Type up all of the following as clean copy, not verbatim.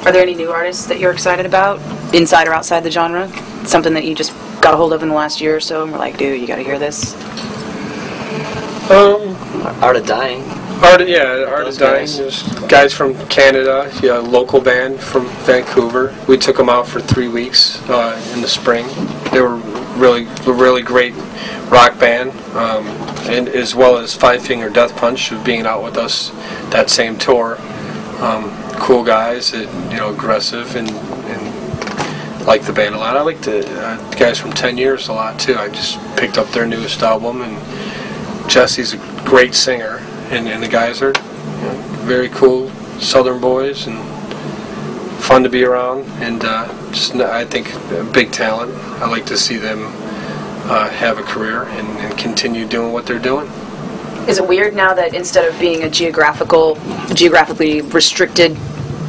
Are there any new artists that you're excited about, inside or outside the genre? Something that you just got a hold of in the last year or so, and we're like, dude, you got to hear this? Art of Dying. Art of Dying. There's guys from Canada, local band from Vancouver. We took them out for 3 weeks in the spring. They were really great rock band, and as well as Five Finger Death Punch being out with us that same tour. Cool guys, aggressive and like the band a lot. I like the guys from 10 Years a lot too. I just picked up their newest album, and Jesse's a great singer, and the guys are very cool Southern boys and fun to be around, and I think big talent. I like to see them have a career and continue doing what they're doing. Is it weird now that instead of being a geographically restricted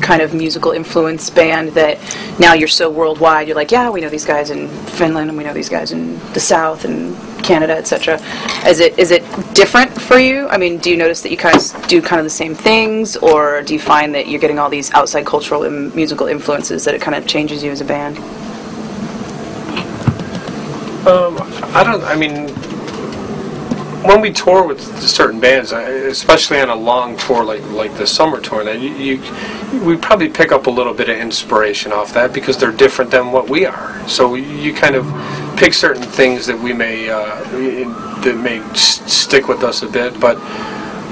kind of musical influence band, that now you're so worldwide? You're like, yeah, we know these guys in Finland, and we know these guys in the South and Canada, etc. Is it different for you? I mean, do you notice that you guys do kind of the same things, or do you find that you're getting all these outside cultural and musical influences that it kind of changes you as a band? When we tour with certain bands, especially on a long tour like the summer tour, we probably pick up a little bit of inspiration off that because they're different than what we are. So you kind of pick certain things that we may stick with us a bit. But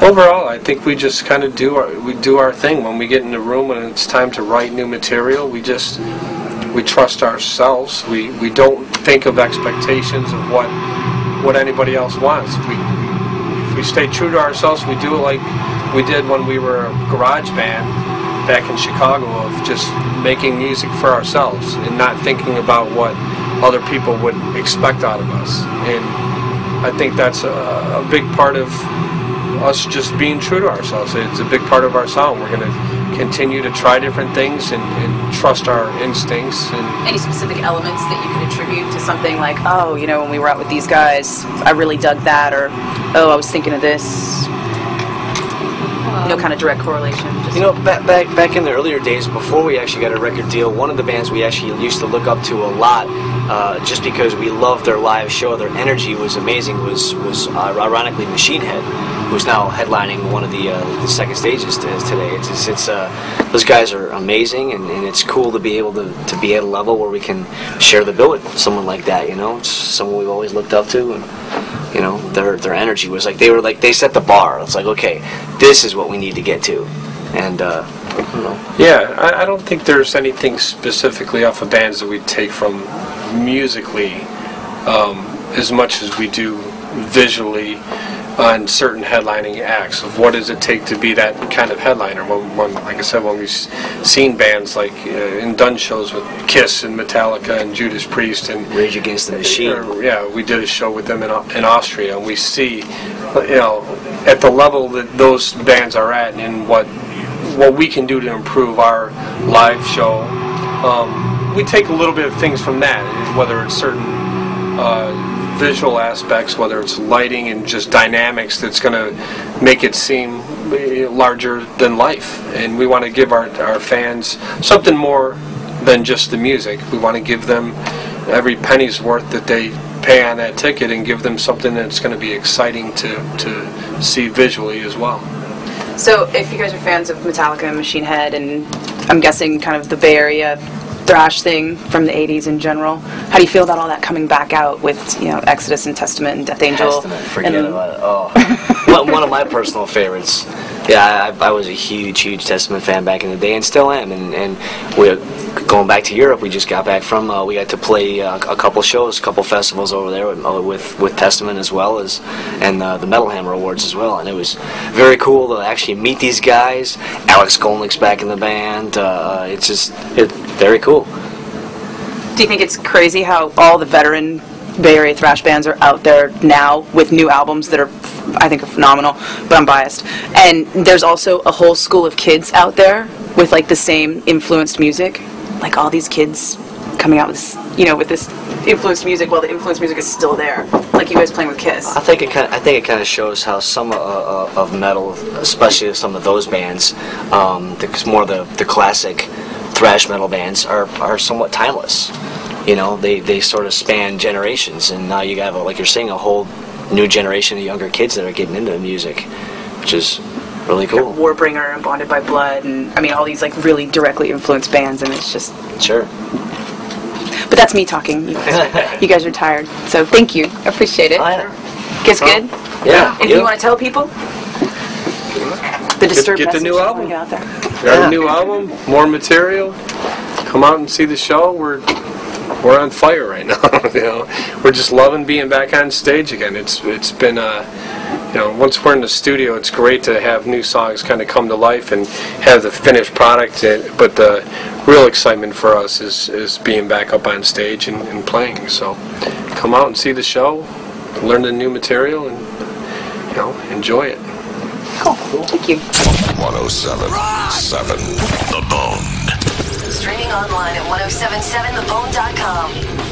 overall, I think we just kind of do our thing. When we get in the room and it's time to write new material, we trust ourselves. We don't think of expectations of what anybody else wants. If we stay true to ourselves, we do it like we did when we were a garage band back in Chicago, of just making music for ourselves and not thinking about what other people would expect out of us. And I think that's a big part of us just being true to ourselves. It's a big part of our sound. We're going to continue to try different things and trust our instincts. And any specific elements that you could attribute to something like, oh, when we were out with these guys, I really dug that, or oh, I was thinking of this? No kind of direct correlation. Back in the earlier days, before we actually got a record deal, one of the bands we actually used to look up to a lot, just because we loved their live show, their energy was amazing, was ironically Machine Head, who's now headlining one of the second stages today. Those guys are amazing, and it's cool to be able to be at a level where we can share the bill with someone like that. It's someone we've always looked up to, and their energy was like they set the bar. It's like, okay, this is what we need to get to, and I don't know. Yeah, I don't think there's anything specifically off of bands that we take from musically as much as we do visually on certain headlining acts of what does it take to be that kind of headliner. When like I said, when we've seen bands like and done shows with Kiss and Metallica and Judas Priest and Rage Against the Machine. We did a show with them in Austria, and we see, at the level that those bands are at and what we can do to improve our live show. We take a little bit of things from that, whether it's certain visual aspects, whether it's lighting and just dynamics that's going to make it seem larger than life. And we want to give our fans something more than just the music. We want to give them every penny's worth that they pay on that ticket and give them something that's going to be exciting to see visually as well. So if you guys are fans of Metallica and Machine Head, and I'm guessing kind of the Bay Area thrash thing from the 80s in general, how do you feel about all that coming back out with Exodus and Testament and Death Angel? Testament, forget about it. Oh, one of my personal favorites. Yeah, I was a huge Testament fan back in the day, and still am. And we're going back to Europe. We just got back from. We got to play a couple shows, a couple festivals over there with Testament as well as, and the Metal Hammer Awards as well. And it was very cool to actually meet these guys. Alex Skolnick's back in the band. It's very cool. Do you think it's crazy how all the veteran Bay Area thrash bands are out there now with new albums that are, I think, are phenomenal, but I'm biased. And there's also a whole school of kids out there with like the same influenced music, like all these kids coming out with this, with this influenced music while the influenced music is still there, like you guys playing with Kiss. I think it kind of shows how some of metal, especially some of those bands, more the classic thrash metal bands are somewhat timeless. You know, they sort of span generations, and now you have, like you're saying, a whole new generation of younger kids that are getting into music, which is really cool. Warbringer and Bonded by Blood, and I mean all these like really directly influenced bands, and it's just sure. But that's me talking. You guys are tired, so thank you. I appreciate it. Oh, yeah. Gets good. Yeah. If you want to tell people, the Disturbed Get the new message, album. get out there. Got a new album, more material. Come out and see the show. We're on fire right now. You know, we're just loving being back on stage again. It's been you know, once we're in the studio, it's great to have new songs kind of come to life and have the finished product. But the real excitement for us is being back up on stage and playing. So come out and see the show, learn the new material, and you know, enjoy it. Cool. Thank you. 107.7 The Bone. Streaming online at 1077thebone.com.